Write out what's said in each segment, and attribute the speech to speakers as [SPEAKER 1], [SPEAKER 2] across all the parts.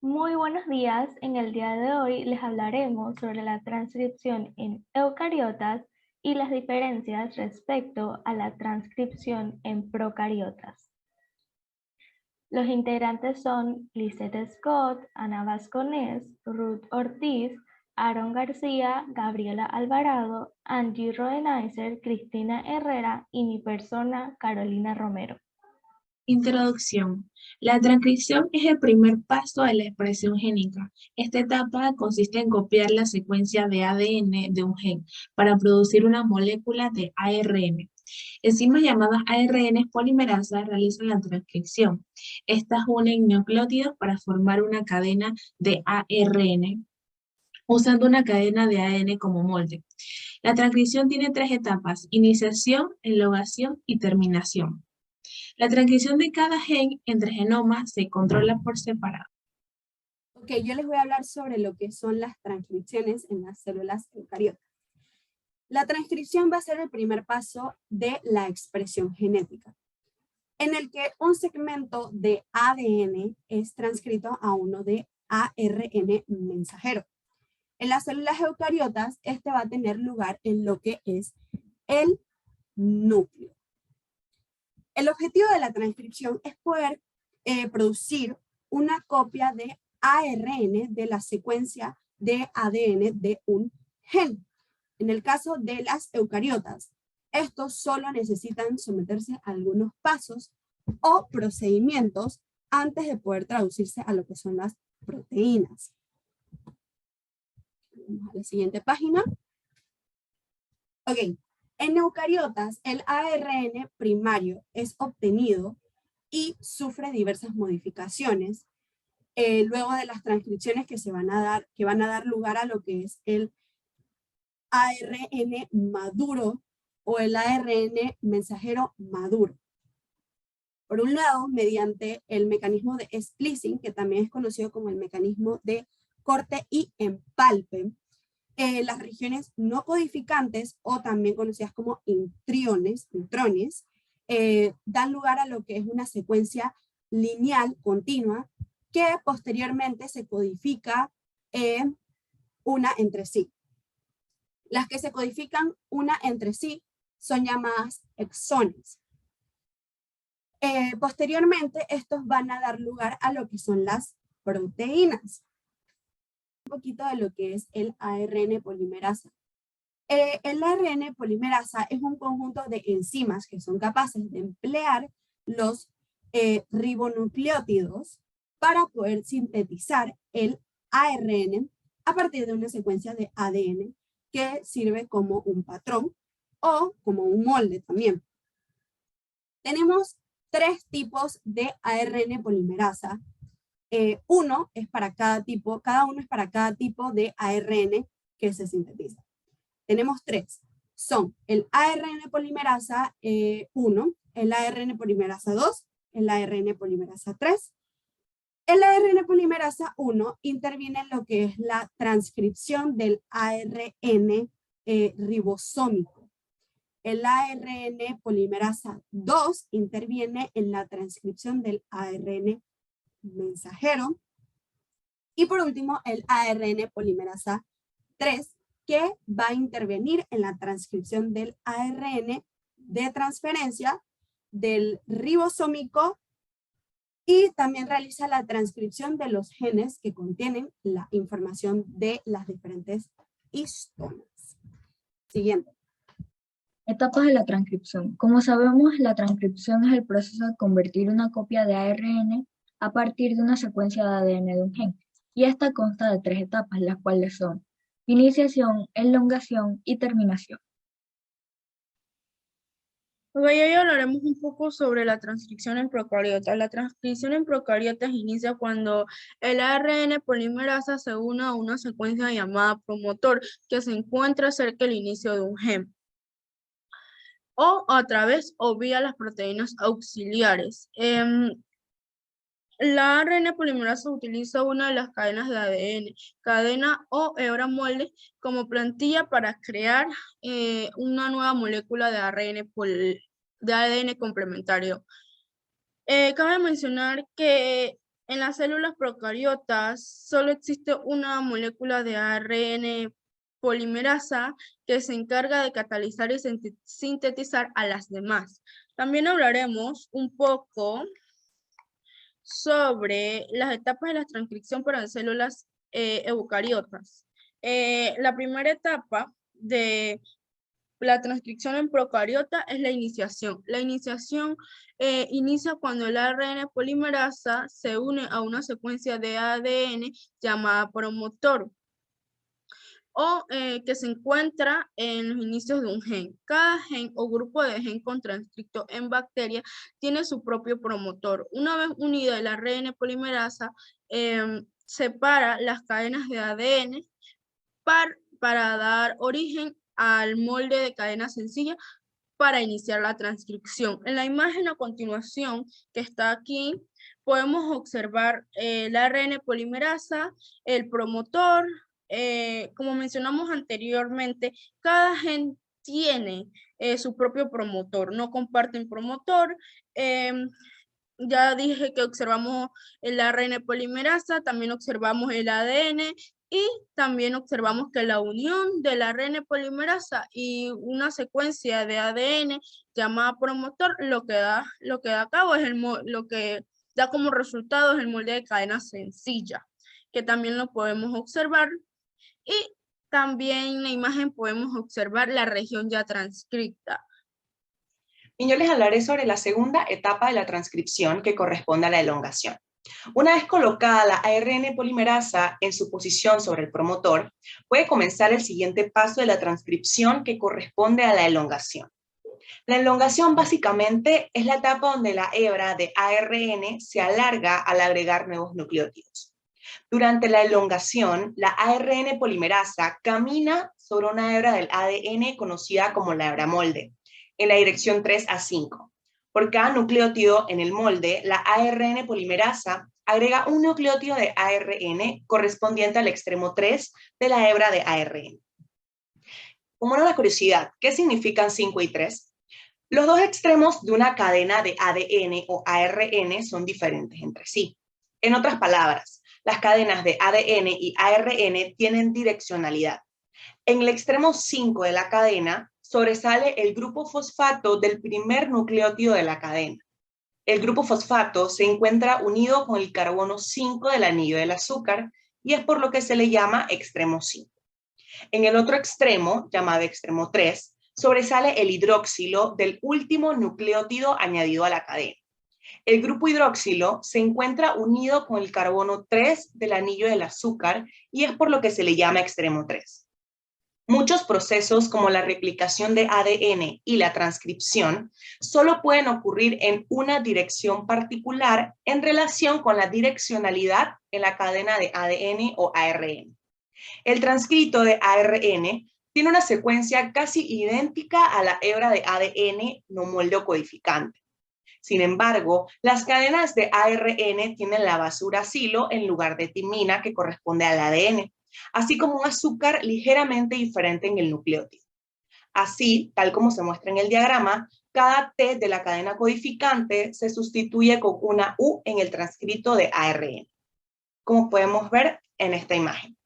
[SPEAKER 1] Muy buenos días. En el día de hoy les hablaremos sobre la transcripción en eucariotas y las diferencias respecto a la transcripción en procariotas. Los integrantes son Lizette Scott, Ana Vasconés, Ruth Ortiz, Aaron García, Gabriela Alvarado, Angie Rodenaiser, Cristina Herrera y mi persona, Carolina Romero.
[SPEAKER 2] Introducción. La transcripción es el primer paso de la expresión génica. Esta etapa consiste en copiar la secuencia de ADN de un gen para producir una molécula de ARN. Enzimas llamadas ARN polimerasa realizan la transcripción. Estas unen nucleótidos para formar una cadena de ARN, usando una cadena de ADN como molde. La transcripción tiene tres etapas: iniciación, elongación y terminación. La transcripción de cada gen entre genomas se controla por separado.
[SPEAKER 3] Ok, yo les voy a hablar sobre lo que son las transcripciones en las células eucariotas. La transcripción va a ser el primer paso de la expresión genética, en el que un segmento de ADN es transcrito a uno de ARN mensajero. En las células eucariotas, este va a tener lugar en lo que es el núcleo. El objetivo de la transcripción es poder producir una copia de ARN de la secuencia de ADN de un gen. En el caso de las eucariotas, estos solo necesitan someterse a algunos pasos o procedimientos antes de poder traducirse a lo que son las proteínas. Vamos a la siguiente página. Ok. En eucariotas, el ARN primario es obtenido y sufre diversas modificaciones luego de las transcripciones que van a dar lugar a lo que es el ARN maduro o el ARN mensajero maduro. Por un lado, mediante el mecanismo de splicing, que también es conocido como el mecanismo de corte y empalpe, las regiones no codificantes, o también conocidas como intrones, dan lugar a lo que es una secuencia lineal continua que posteriormente se codifica una entre sí. Las que se codifican una entre sí son llamadas exones. Posteriormente, estos van a dar lugar a lo que son las proteínas. Un poquito de lo que es el ARN polimerasa. El ARN polimerasa es un conjunto de enzimas que son capaces de emplear los ribonucleótidos para poder sintetizar el ARN a partir de una secuencia de ADN que sirve como un patrón o como un molde también. Tenemos tres tipos de ARN polimerasa. Uno es para cada tipo, cada uno es para cada tipo de ARN que se sintetiza. Tenemos tres. Son el ARN polimerasa 1, el ARN polimerasa 2, el ARN polimerasa 3. El ARN polimerasa 1 interviene en lo que es la transcripción del ARN ribosómico. El ARN polimerasa 2 interviene en la transcripción del ARN mensajero. Y por último, el ARN polimerasa 3, que va a intervenir en la transcripción del ARN de transferencia del ribosómico y también realiza la transcripción de los genes que contienen la información de las diferentes histonas. Siguiente.
[SPEAKER 4] Etapas de la transcripción. Como sabemos, la transcripción es el proceso de convertir una copia de ARN a partir de una secuencia de ADN de un gen. Y esta consta de tres etapas, las cuales son iniciación, elongación y terminación.
[SPEAKER 5] Hoy hablaremos un poco sobre la transcripción en procariotas. La transcripción en procariotas inicia cuando el ARN polimerasa se une a una secuencia llamada promotor que se encuentra cerca del inicio de un gen, o a través o vía las proteínas auxiliares. La ARN polimerasa utiliza una de las cadenas de ADN, cadena o hebra molde, como plantilla para crear una nueva molécula de ADN complementario. Cabe mencionar que En las células procariotas solo existe una molécula de ARN polimerasa que se encarga de catalizar y sintetizar a las demás. También hablaremos un poco sobre las etapas de la transcripción para células eucariotas. La primera etapa de la transcripción en procariota es la iniciación. La iniciación inicia cuando el ARN polimerasa se une a una secuencia de ADN llamada promotor o que se encuentra en los inicios de un gen. Cada gen o grupo de gen con transcripto en bacteria tiene su propio promotor. Una vez unida el ARN polimerasa, separa las cadenas de ADN para dar origen al molde de cadena sencilla para iniciar la transcripción. En la imagen a continuación, que está aquí, podemos observar el ARN polimerasa, el promotor. Como mencionamos anteriormente, cada gen tiene su propio promotor, no comparten promotor. Ya dije que observamos el ARN polimerasa, también observamos el ADN y también observamos que la unión del ARN polimerasa y una secuencia de ADN llamada promotor lo que da a cabo es lo que da como resultado es el molde de cadena sencilla, que también lo podemos observar. Y también en la imagen podemos observar la región ya transcripta.
[SPEAKER 6] Y yo les hablaré sobre la segunda etapa de la transcripción que corresponde a la elongación. Una vez colocada la ARN polimerasa en su posición sobre el promotor, puede comenzar el siguiente paso de la transcripción que corresponde a la elongación. La elongación básicamente es la etapa donde la hebra de ARN se alarga al agregar nuevos nucleótidos. Durante la elongación, la ARN polimerasa camina sobre una hebra del ADN conocida como la hebra molde, en la dirección 3 a 5. Por cada nucleótido en el molde, la ARN polimerasa agrega un nucleótido de ARN correspondiente al extremo 3 de la hebra de ARN. Como una curiosidad, ¿qué significan 5 y 3? Los dos extremos de una cadena de ADN o ARN son diferentes entre sí. En otras palabras, las cadenas de ADN y ARN tienen direccionalidad. En el extremo 5 de la cadena sobresale el grupo fosfato del primer nucleótido de la cadena. El grupo fosfato se encuentra unido con el carbono 5 del anillo del azúcar y es por lo que se le llama extremo 5. En el otro extremo, llamado extremo 3, sobresale el hidroxilo del último nucleótido añadido a la cadena. El grupo hidroxilo se encuentra unido con el carbono 3 del anillo del azúcar y es por lo que se le llama extremo 3. Muchos procesos como la replicación de ADN y la transcripción solo pueden ocurrir en una dirección particular en relación con la direccionalidad en la cadena de ADN o ARN. El transcrito de ARN tiene una secuencia casi idéntica a la hebra de ADN no molde o codificante. Sin embargo, las cadenas de ARN tienen la base uracilo en lugar de timina que corresponde al ADN, así como un azúcar ligeramente diferente en el nucleótido. Así, tal como se muestra en el diagrama, cada T de la cadena codificante se sustituye con una U en el transcrito de ARN, como podemos ver en esta imagen.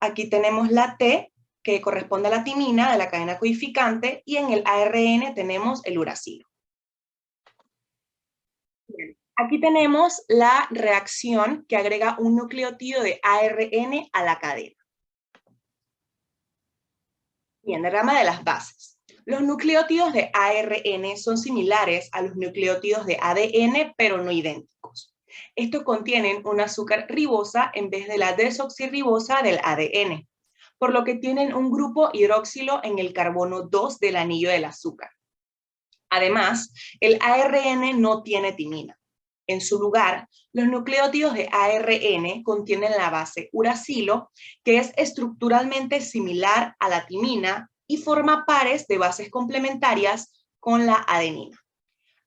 [SPEAKER 6] Aquí tenemos la T que corresponde a la timina de la cadena codificante y en el ARN tenemos el uracilo. Bien. Aquí tenemos la reacción que agrega un nucleótido de ARN a la cadena. Bien, diagrama de las bases. Los nucleótidos de ARN son similares a los nucleótidos de ADN, pero no idénticos. Estos contienen una azúcar ribosa en vez de la desoxirribosa del ADN, por lo que tienen un grupo hidroxilo en el carbono 2 del anillo del azúcar. Además, el ARN no tiene timina. En su lugar, los nucleótidos de ARN contienen la base uracilo, que es estructuralmente similar a la timina y forma pares de bases complementarias con la adenina.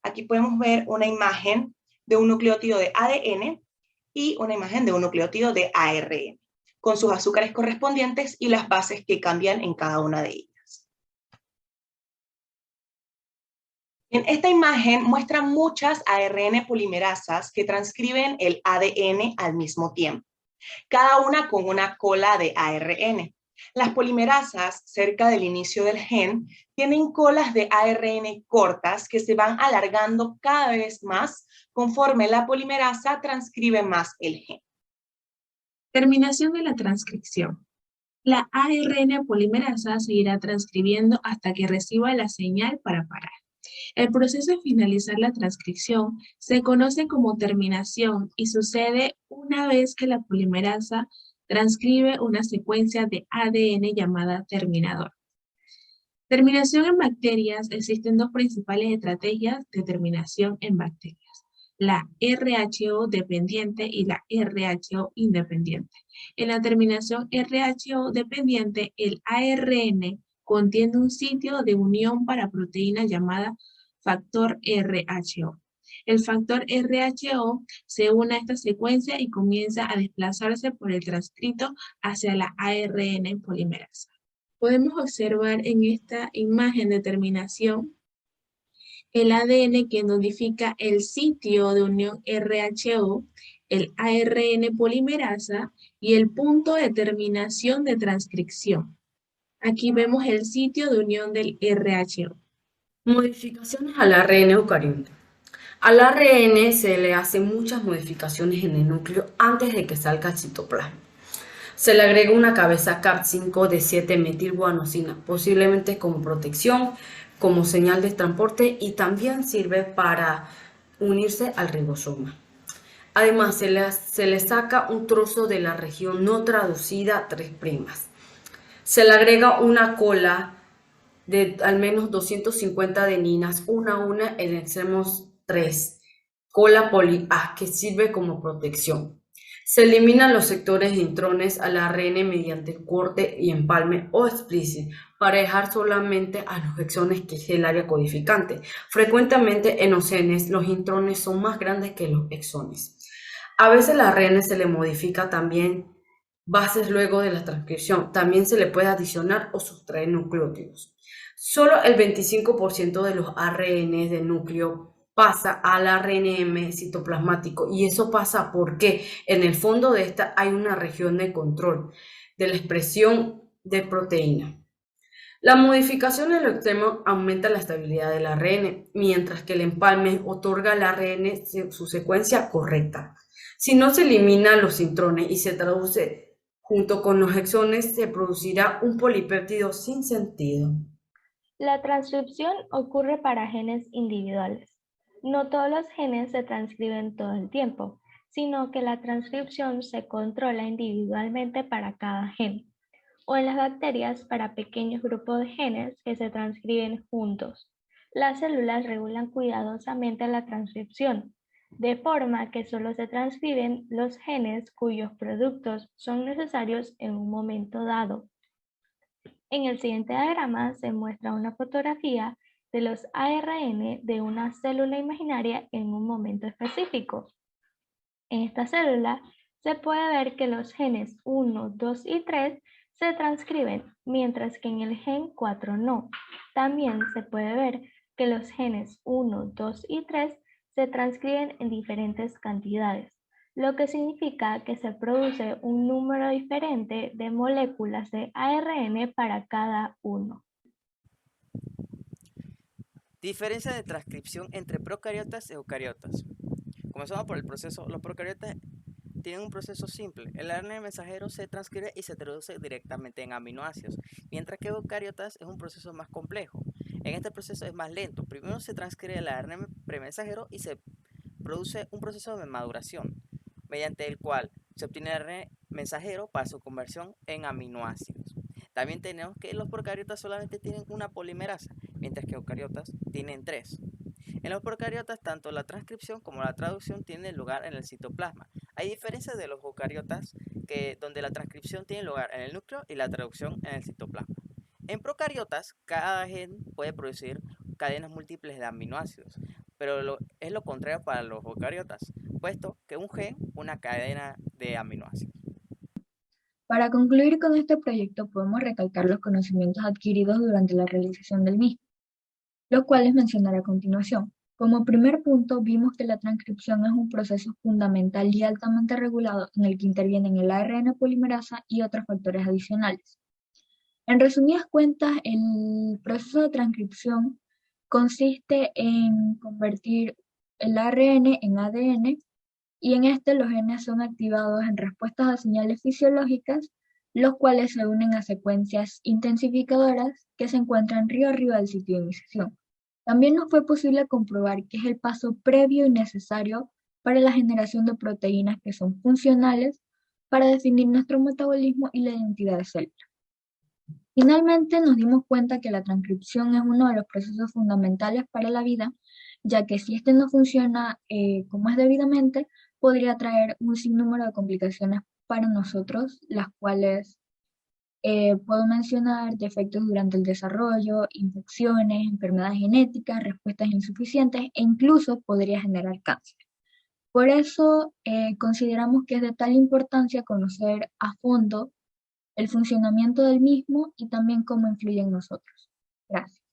[SPEAKER 6] Aquí podemos ver una imagen de un nucleótido de ADN y una imagen de un nucleótido de ARN, con sus azúcares correspondientes y las bases que cambian en cada una de ellas. En esta imagen muestra muchas ARN polimerasas que transcriben el ADN al mismo tiempo, cada una con una cola de ARN. Las polimerasas, cerca del inicio del gen, tienen colas de ARN cortas que se van alargando cada vez más conforme la polimerasa transcribe más el gen.
[SPEAKER 2] Terminación de la transcripción. La ARN polimerasa seguirá transcribiendo hasta que reciba la señal para parar. El proceso de finalizar la transcripción se conoce como terminación y sucede una vez que la polimerasa transcribe una secuencia de ADN llamada terminador. Terminación en bacterias. Existen dos principales estrategias de terminación en bacterias: la RHO dependiente y la RHO independiente. En la terminación RHO dependiente, el ARN contiene un sitio de unión para proteína llamada factor RHO. El factor RHO se une a esta secuencia y comienza a desplazarse por el transcrito hacia la ARN polimerasa. Podemos observar en esta imagen de terminación el ADN que notifica el sitio de unión RHO, el ARN polimerasa y el punto de terminación de transcripción. Aquí vemos el sitio de unión del RHO.
[SPEAKER 7] Modificaciones al ARN eucariota. Al ARN se le hacen muchas modificaciones en el núcleo antes de que salga al citoplasma. Se le agrega una cabeza Cap5 de 7-metilguanosina, posiblemente como protección, como señal de transporte, y también sirve para unirse al ribosoma. Además, se le saca un trozo de la región no traducida 3'. Se le agrega una cola de al menos 250 adeninas, una a una en extremos 3, cola poli A, que sirve como protección. Se eliminan los sectores de intrones al ARN mediante corte y empalme o splicing para dejar solamente a los exones, que es el área codificante. Frecuentemente en los genes los intrones son más grandes que los exones. A veces al ARN se le modifica también bases luego de la transcripción. También se le puede adicionar o sustraer nucleótidos. Solo el 25% de los ARN del núcleo pasa al ARNM citoplasmático, y eso pasa porque en el fondo de esta hay una región de control de la expresión de proteína. La modificación en lo extremo aumenta la estabilidad del ARN, mientras que el empalme otorga al ARN su secuencia correcta. Si no se eliminan los intrones y se traduce junto con los exones, se producirá un polipéptido sin sentido.
[SPEAKER 1] La transcripción ocurre para genes individuales. No todos los genes se transcriben todo el tiempo, sino que la transcripción se controla individualmente para cada gen, o en las bacterias para pequeños grupos de genes que se transcriben juntos. Las células regulan cuidadosamente la transcripción, de forma que solo se transcriben los genes cuyos productos son necesarios en un momento dado. En el siguiente diagrama se muestra una fotografía de los ARN de una célula imaginaria en un momento específico. En esta célula se puede ver que los genes 1, 2 y 3 se transcriben, mientras que en el gen 4 no. También se puede ver que los genes 1, 2 y 3 se transcriben en diferentes cantidades, lo que significa que se produce un número diferente de moléculas de ARN para cada uno.
[SPEAKER 8] Diferencia de transcripción entre procariotas y eucariotas. Comenzamos por el proceso. Los procariotas tienen un proceso simple. El ARN mensajero se transcribe y se traduce directamente en aminoácidos, mientras que eucariotas es un proceso más complejo. En este proceso es más lento. Primero se transcribe el ARN premensajero y se produce un proceso de maduración, mediante el cual se obtiene el ARN mensajero para su conversión en aminoácidos. También tenemos que los procariotas solamente tienen una polimerasa, mientras que eucariotas tienen 3. En los procariotas, tanto la transcripción como la traducción tienen lugar en el citoplasma. Hay diferencias de los eucariotas, donde la transcripción tiene lugar en el núcleo y la traducción en el citoplasma. En procariotas, cada gen puede producir cadenas múltiples de aminoácidos, pero es lo contrario para los eucariotas, puesto que un gen, una cadena de aminoácidos.
[SPEAKER 4] Para concluir con este proyecto, podemos recalcar los conocimientos adquiridos durante la realización del mismo. los cuales mencionaré a continuación. Como primer punto, vimos que la transcripción es un proceso fundamental y altamente regulado en el que intervienen el ARN polimerasa y otros factores adicionales. En resumidas cuentas, el proceso de transcripción consiste en convertir el ARN en ADN y en este los genes son activados en respuestas a señales fisiológicas, los cuales se unen a secuencias intensificadoras que se encuentran río arriba del sitio de iniciación. También nos fue posible comprobar que es el paso previo y necesario para la generación de proteínas que son funcionales para definir nuestro metabolismo y la identidad de célula. Finalmente, nos dimos cuenta que la transcripción es uno de los procesos fundamentales para la vida, ya que si este no funciona como es debidamente, podría traer un sinnúmero de complicaciones para nosotros, las cuales puedo mencionar defectos durante el desarrollo, infecciones, enfermedades genéticas, respuestas insuficientes e incluso podría generar cáncer. Por eso consideramos que es de tal importancia conocer a fondo el funcionamiento del mismo y también cómo influye en nosotros. Gracias.